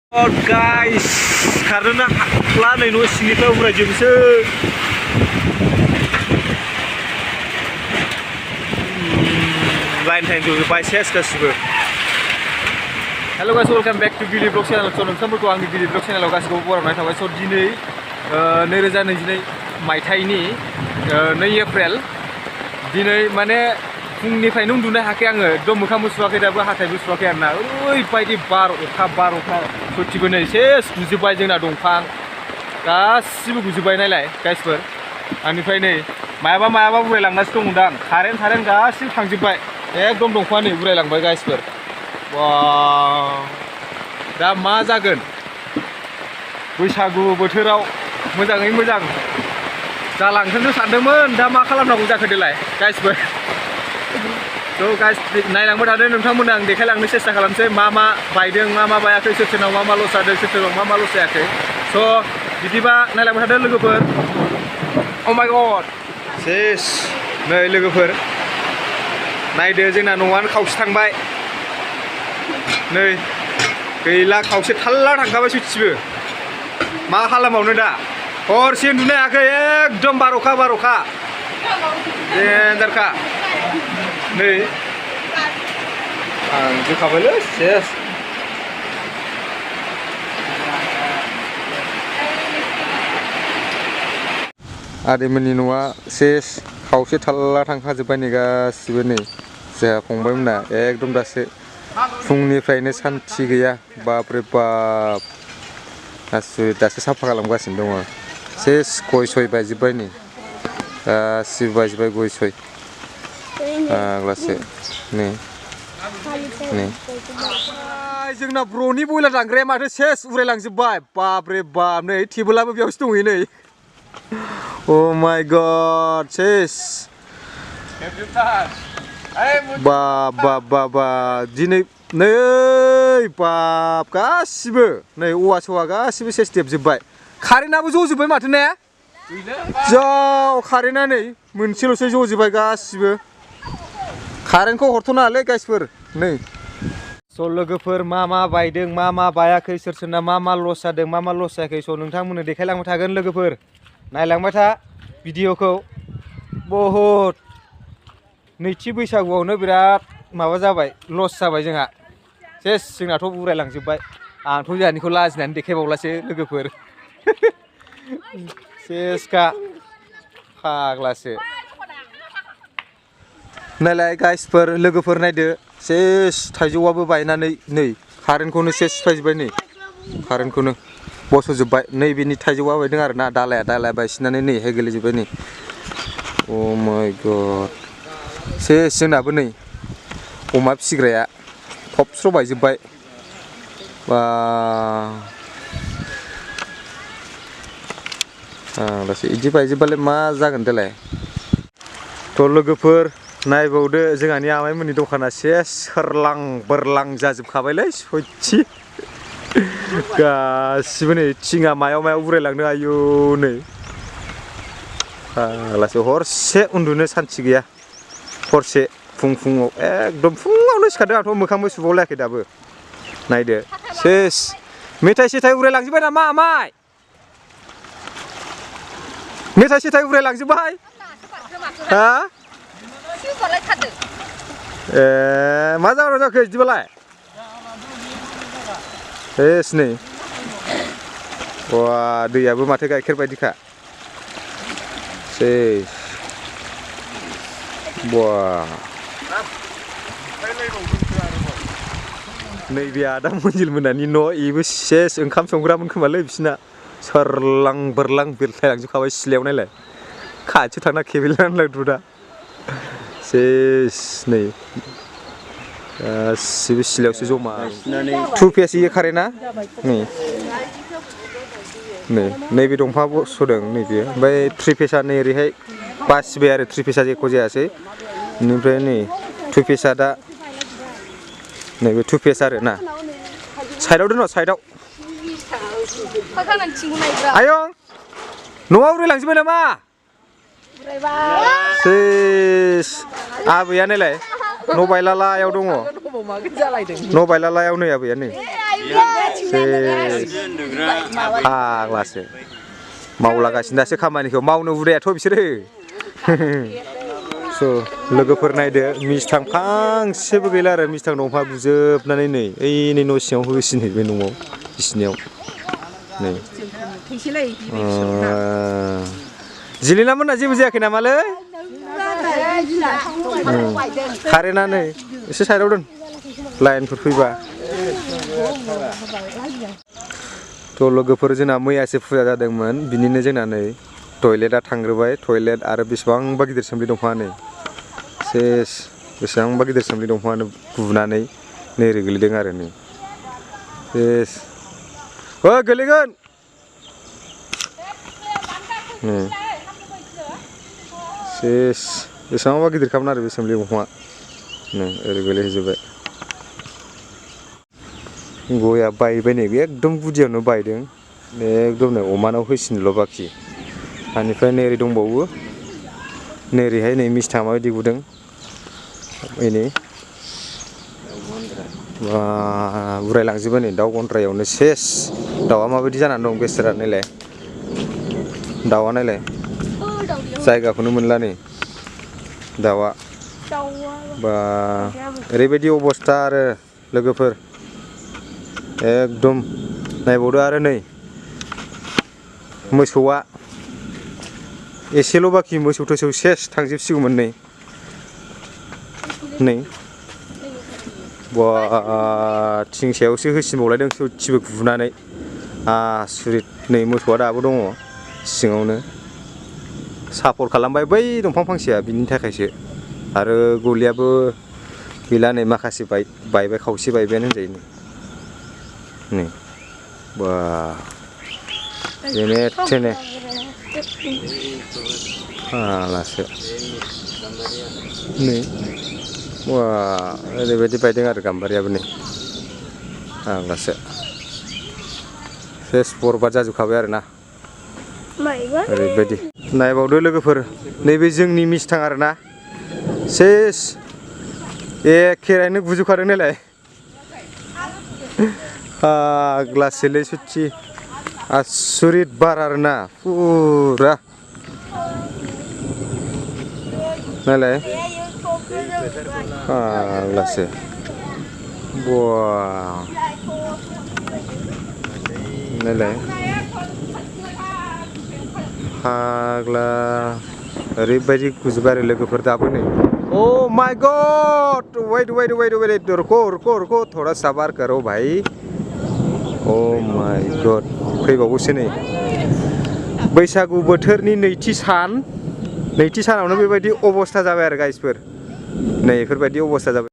Oh guys, karena lana ini sini tuh udah jam se. Lain time tuh by ses kasih. Hello guys, welcome back to Billy Vlog channel. So नोंथांमोनखौ आंनि Billy Vlog channel आव गासिखौबो बरायनाय थाबाय. So दिनै 2022 मायथाइनि 2 April दिनै माने फुंनिफ्रायनो उन्दुनो हायाखै आङो एकदम मोखांबो सुवाखै दाबो हाथायबो सुवाखै आरोना ओरैबायदि बार अखा सयथिबो नै सेस गुजोबबाय जोंना दंफां गासिबो गुजोबबाय नायलाय गाइसफोर आंनिफ्राय नै मायाबा उरायलांगासिनो दंमोनदां कारेन्ट गासिबो थांजोबबाय एकदम दंफाङा नै उरायलांबाय गाइसफोर वाव दा मा जागोन बैसागु बोथोराव मोजाङै मोजां जालांथोंसो सानदोंमोन दा मा खालामनांगौ जाखो देलाय गाइसफोर So guys, नायलांबाय थादो नोंथांमोननो आं देखायलांनो सेस्था खालामसै मा बायदों मा बायाखै सोरनाव मा लस जादों सोरनाव मा लस जायाखै स' बिदिबा नायलांबाय थादो लोगोफोर Oh my god सेस नै लोगोफोर नायदो जोंना न'आनो खावसे थांबाय नै गैला खावसे थाल्ला थांखाबाय सयथिबो मा खालामबावनो दा हरसे उन्दुनो हायाखै एकदम बार अखा देन्जारखा नै आं जोखाबायलै सेस आदैमोननि न'आ सेस खावसे थाल्ला थांखाजोब्बाय नै गासिबो नै जोंहा फंबायमोना एकदम दासो फुंनिफ्रायनो सान्थि गैया बापरे बाप दासो साफा खालामगासिनो दङ सेस गय सय बायजोब्बाय नै गासिबो बायजोब्बाय गय सय आग्लासे नै जोंना ब्र'नि बयलार दानग्राया माथो सेस उरायलांजोब्बाय बापरे बाप नै टेबोलाबो बेयावसो दंहैयो नै Oh my god सेस बा दिनै नै बाप गासिबो नै औवा सौवा गासिबो सेस देबजोब्बाय कारेन्टआबो ज'जोब्बाय माथो ने जाव कारेन्टआ नै मोनसेल'सो ज'जोब्बाय गासिबो कारेन्टखौ हरथ'नाङालै गाइसफोर नै स' लोगोफोर मा बायदों मा बायाखै सोरना मा लस जादों मा लस जायाखै स' नोंथांमोननो देखायलांबाय थागोन लोगोफोर नायलांबाय था भिडिअखौ बहुद नैथि बैसागुआवनो बिराद माबा जाबाय लस जाबाय जोंहा सेस जोंनाथ' उरायलांजोब्बाय आंथ' जोंहानिखौ लाजिनानै देखायबावलासो लोगोफोर सेसखा फाग्लासो नायलाय गाइसफोर लोगोफोर नायदो सेस थाइजौआबो बायनानै नै कारेन्टखौनो सेस सिफायजोब्बाय नै कारेन्टखौनो बस'जोब्बाय नैबेनि थाइजौआ बायदों आरोना दालाया बायसिनानै नैहाय गोलैजोब्बाय नै Oh my god सेस जोंनाबो नै अमा फिसिग्राया थबस्र' बायजोब्बाय बा दासो इदि बायजोब्बालाय मा जागोन देलाय थ' लोगोफोर नायबावदो जोंहानि आमाइमोननि दखाना सेस सोरलां बोरलां जाजोबखाबायलै सयथि गासिबो नै थिङा मायाव उरायलांनो आयु नै फाग्लासो हरसे उन्दुनो सान्थि गैया हरसे फुङाव एकदम फुङावनो सिखारदों आंथ' मोखांबो सुबावलायाखै दाबो नायदो सेस मेथाइ सेथाइ उरायलांजोब्बाय नामा आमाइ मेथाइ सेथाइ उरायलांजोब्बाय हा मा जाग्रा जाखो बिदिबालाय सेस नै वा दैयाबो माथो गाइखेर बायदिखा सेस बा नैबे आदा मन्जिल मोनानि न' इबो सेस ओंखाम संग्रामोन खोमालै बिसिना सोरलां बोरलां बिरख्लायलांजोबखाबाय सिलायाव नायलाय खाथियाव थांना खेबेलनानै लांदु दा सेस नै गासिबो सिलायावसो जमा 2 फेस इयो कारेन्टआ नैबे दंफाङा बस'दों नैबे ओमफ्राय 3 फेसआ नै ओरैहाय बासिबाय आरो 3 फेसआ एख' जायासै बेनिफ्राय नै 2 फेसआ दा नैबे 2 फेस आरो ना साइडआव दोन साइडआव आयं न'आव उरायलांजोब्बाय नामा सेस आबैया नायलाय नबायलालायाव दङ नबायलालायाव नै आबैया नै फाग्लासो मावलागासिनो दासो खामानिखौ मावनो उदायाथ' बिसोरो स' लोगोफोर नायदो मिस्थां फांसेबो गैला आरो मिस्थां दंफां गुजोबनानै नै ओइ नै न' सिङाव होसिनो बे न'आव बिसिनियाव नै जिलिना मोनना जेबो जायाखै नामालै कारेन्टआ नै एसे साइडआव दोन लाइनफोर फैबा थ' लोगोफोर जोंना मैयासो फुजा जादोंमोन बिनिनो जोंना नै टयलेटआ थांग्रोबाय टयलेट आरो बेसेबांबा गिदिर सोमलि दंफाङा नै सेस बेसेबांबा गिदिर सोमलि दंफाङानो गुनानै नै ओरै गोलैदों आरो नै सेस ओ गोलैगोन सेस बेसेबांबा गिदिर खामोन आरो बे सोमलि दंफाङा नै ओरै गोलैहैजोब्बाय गया बायबाय नै एकदम गुदियावनो बायदों एकदम नै अमानाव होसिनोल' बाखि बेनिफ्राय नै ओरै दंबावो नै ओरैहाय नै मिस्थाङा माबायदि गुदों नै उरायलांजोबबाय नै दाउ गन्द्रायावनो सेस दाउआ माबायदि जानानै दं बेसेरा नायलाय दाउआ नायलाय जायगाखौनो मोनला नै दाउआ बा ओरैबायदि अबस्था आरो लोगोफोर एकदम नायबावदो आरो नै मोसौआ एसेल' बाखि मोसौ थोसौ सेस थांजोबसिगौमोन नै बा थिं सायावसो होसिनबावलायदों सयथिबो गुनानै आसुरित नै मोसौआ दाबो दङ सिङावनो सापर्ट खालामबाय बै दंफां फांसेया बिनि थाखायसो आरो गलियाबो गैला नै माखासे बायबाय खावसे बायबायानो होनजायो नै बा जेने थेने फाग्लासो नै बा ओरैबायदि बायदों आरो गाम्बारियाबो नै फाग्लासो सेस बरबाद जाजोबखाबाय आरो ना ओरैबायदि नायबावदो लोगोफोर नैबे जोंनि मिस्थां आरो ना सेस एखेरायैनो गुजोबखादों नायलाय फाग्लासोलै सयथि आसुरित बार आरोना फुरा नायलाय फाग्लासो बा नायलाय फाग्ला ओरैबायदि गुजोबबाय आरो लोगोफोर दाबो नै ओ माय गॉड वेट रुको थोड़ा सबर करो भाई ओ माय गॉड फैबावोसो नै बैसागु बोथोरनि नैथि सानावनो बेबायदि अबस्था जाबाय आरो गाइसफोर नै बेफोरबायदि अबस्था जाबाय